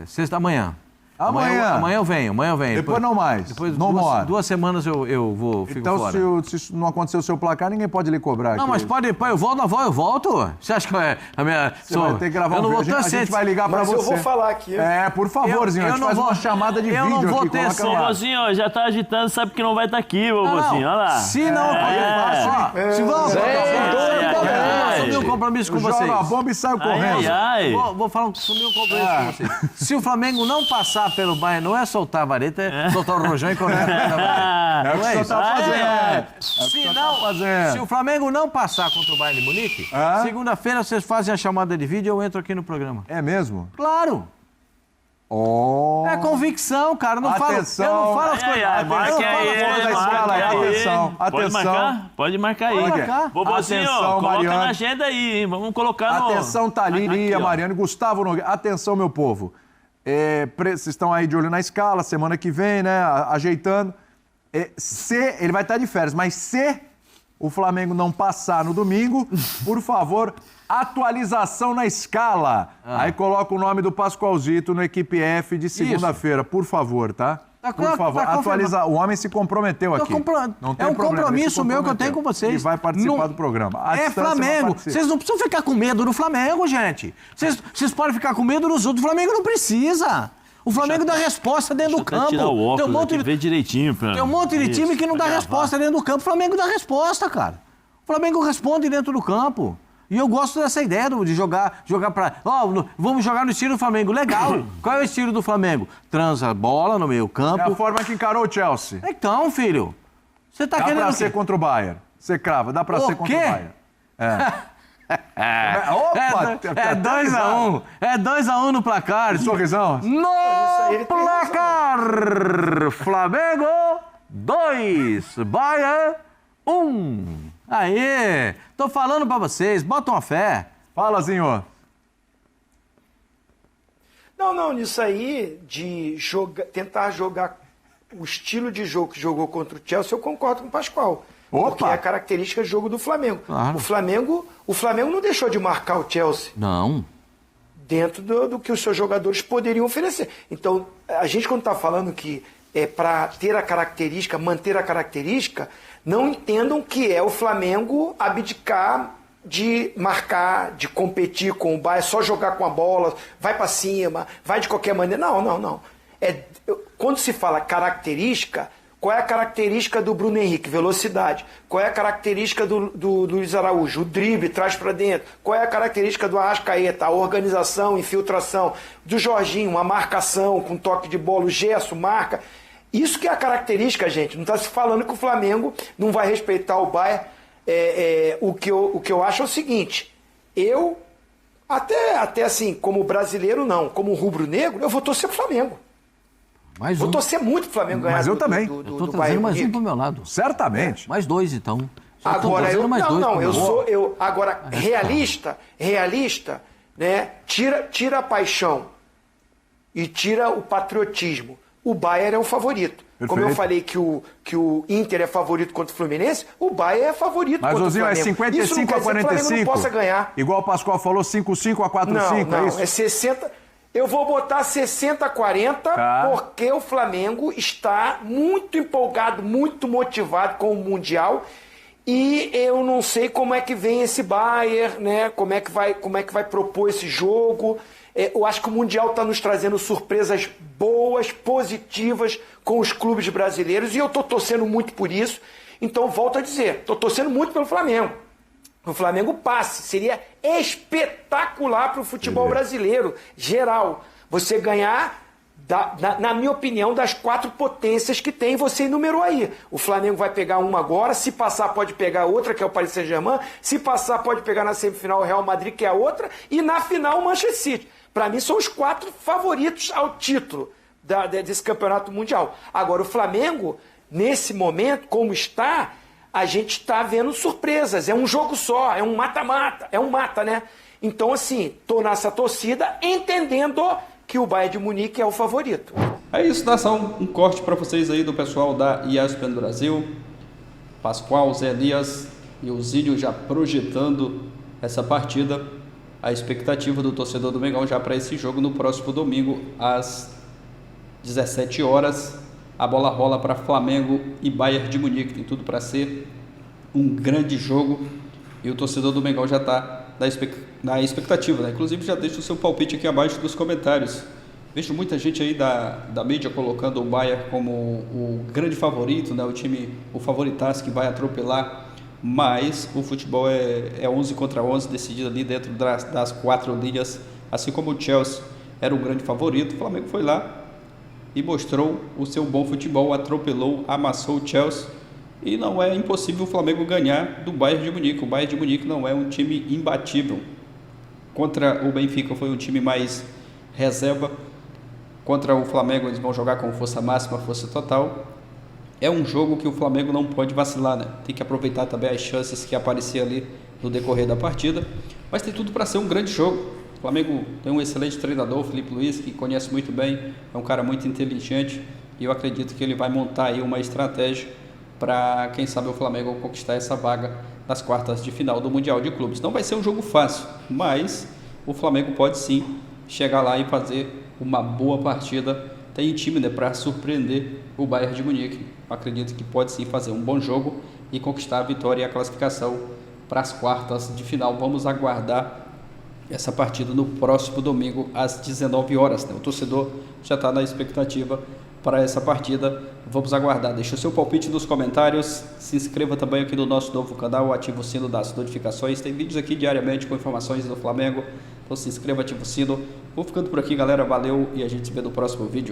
Sexta amanhã. Amanhã eu venho. Depois não mais. Depois não duas semanas eu vou, fico então, fora. se não acontecer o seu placar, ninguém pode lhe cobrar. Não, aqui. mas pode, eu volto. Você acha que a minha... Você vai ter que gravar um vídeo. A gente vai ligar pra você. Mas eu vou falar aqui. Por favorzinho, a gente faz uma chamada de vídeo aqui. Vovozinho, já tá agitando, sabe que não vai estar aqui, vovozinho, olha lá. Se não... Se vamos... assumir um compromisso com vocês. Joga a bomba e sai correndo. Vou assumir um compromisso com vocês. Se o Flamengo não passar pelo Bayern, não é soltar a vareta, é soltar o rojão e correr. É o que você tá fazendo. Se o Flamengo não passar contra o Bayern de Munique, segunda-feira vocês fazem a chamada de vídeo e eu entro aqui no programa. É mesmo? Claro. É convicção, cara. Eu não falo as coisas. Atenção. Pode marcar aí. Vovozinho, coloca na agenda aí, hein? Vamos colocar no... Atenção, Thaline, Mariano e Gustavo Nogueira. Atenção, meu povo. Vocês estão aí de olho na escala, semana que vem, né? Ajeitando. Ele vai estar de férias, mas se o Flamengo não passar no domingo, por favor, atualização na escala. Aí coloca o nome do Pascoalzito no Equipe F de segunda-feira, por favor, tá? Por favor, atualiza. O homem se comprometeu aqui. Não tem compromisso meu que eu tenho com vocês. E vai participar do programa. Flamengo. Vocês não precisam ficar com medo do Flamengo, gente. Vocês podem ficar com medo dos outros. O Flamengo não precisa. O Flamengo dá resposta dentro do campo. Tirar o óculos aqui, ver direitinho. Tem um monte de time que não dá resposta dentro do campo. O Flamengo dá resposta, cara. O Flamengo responde dentro do campo. E eu gosto dessa ideia de jogar pra... vamos jogar no estilo do Flamengo. Legal. Qual é o estilo do Flamengo? Transa a bola no meio campo. É a forma que encarou o Chelsea. Então, filho, você tá querendo... Dá pra ser contra o Bayern. Você crava, dá pra ser contra o Bayern. Opa! É 2-1. É 2-1 no placar. Sorrisão? No placar! Flamengo 2, Bayern 1. Aê! Tô falando pra vocês, botam a fé. Fala, Zinho. Não, nisso aí de tentar jogar o estilo de jogo que jogou contra o Chelsea, eu concordo com o Pascoal. Porque é a característica do jogo do Flamengo. Claro. O Flamengo não deixou de marcar o Chelsea. Não. Dentro do que os seus jogadores poderiam oferecer. Então, a gente quando está falando que é para ter a característica, manter a característica, não entendam que é o Flamengo abdicar de marcar, de competir com o Bayern, só jogar com a bola, vai para cima, vai de qualquer maneira. Não. Quando se fala característica, qual é a característica do Bruno Henrique? Velocidade. Qual é a característica do Luiz Araújo? O drible, traz para dentro. Qual é a característica do Arrascaeta? A organização, infiltração. Do Jorginho, uma marcação com toque de bola, o Gerson marca. Isso que é a característica, gente. Não está se falando que o Flamengo não vai respeitar o Bayern. O que eu acho é o seguinte. Eu, até assim, como brasileiro não, como rubro-negro, eu vou torcer pro Flamengo. Vou torcer muito pro Flamengo ganhar. Mas eu também. Eu tô trazendo mais um pro meu lado. Certamente. Mais dois, então. Agora, realista, né? Tira a paixão e tira o patriotismo. O Bayern é o favorito. Perfeito. Como eu falei que o Inter é favorito contra o Fluminense, o Bayern é favorito contra o Flamengo. Mas, Ozinho, é 55 a 45? O Flamengo não possa ganhar. Igual o Pascoal falou, 5-5 a 4-5, não, é isso? É 60... Eu vou botar 60 a 40, porque o Flamengo está muito empolgado, muito motivado com o Mundial. E eu não sei como é que vem esse Bayern, né? Como é que vai propor esse jogo. Eu acho que o Mundial está nos trazendo surpresas boas, positivas com os clubes brasileiros. E eu estou torcendo muito por isso. Então, volto a dizer, estou torcendo muito pelo Flamengo. O Flamengo passe. Seria espetacular para o futebol brasileiro, geral. Você ganhar, na minha opinião, das 4 potências que tem, você enumerou aí. O Flamengo vai pegar uma agora, se passar pode pegar outra, que é o Paris Saint-Germain, se passar pode pegar na semifinal o Real Madrid, que é a outra, e na final o Manchester City. Para mim são os 4 favoritos ao título desse campeonato mundial. Agora o Flamengo, nesse momento, como está... A gente está vendo surpresas, é um jogo só, é um mata-mata, né? Então, assim, tô nessa torcida entendendo que o Bayern de Munique é o favorito. É isso, nação. Um corte para vocês aí do pessoal da ESPN Brasil. Pascoal, Zé Elias e o Zílio já projetando essa partida. a expectativa do torcedor do Mengão já para esse jogo no próximo domingo, às 17 horas. A bola rola para Flamengo e Bayern de Munique. Tem tudo para ser um grande jogo e o torcedor do Mengão já está na expectativa, né? Inclusive já deixa o seu palpite aqui abaixo dos comentários. Vejo muita gente aí da mídia colocando o Bayern como o grande favorito, né? O favoritaço que vai atropelar, mas o futebol é 11 contra 11, decidido ali dentro das 4 linhas, assim como o Chelsea era o grande favorito. O Flamengo foi lá e mostrou o seu bom futebol, atropelou, amassou o Chelsea, e não é impossível o Flamengo ganhar do Bayern de Munique. O Bayern de Munique não é um time imbatível. Contra o Benfica foi um time mais reserva. Contra o Flamengo eles vão jogar com força máxima, força total. É um jogo que o Flamengo não pode vacilar, né? Tem que aproveitar também as chances que apareciam ali no decorrer da partida. Mas tem tudo para ser um grande jogo. O Flamengo tem um excelente treinador, o Felipe Luiz, que conhece muito bem, é um cara muito inteligente, e eu acredito que ele vai montar aí uma estratégia para, quem sabe, o Flamengo conquistar essa vaga nas quartas de final do Mundial de Clubes. Não vai ser um jogo fácil, mas o Flamengo pode sim chegar lá e fazer uma boa partida. Tem time, né, para surpreender o Bayern de Munique. Eu acredito que pode sim fazer um bom jogo e conquistar a vitória e a classificação para as quartas de final. Vamos aguardar essa partida no próximo domingo às 19 horas, né? O torcedor já está na expectativa para essa partida. Vamos aguardar. Deixa o seu palpite nos comentários. Se inscreva também aqui no nosso novo canal. Ativa o sino das notificações. Tem vídeos aqui diariamente com informações do Flamengo. Então se inscreva, ativa o sino. Vou ficando por aqui, galera. Valeu e a gente se vê no próximo vídeo.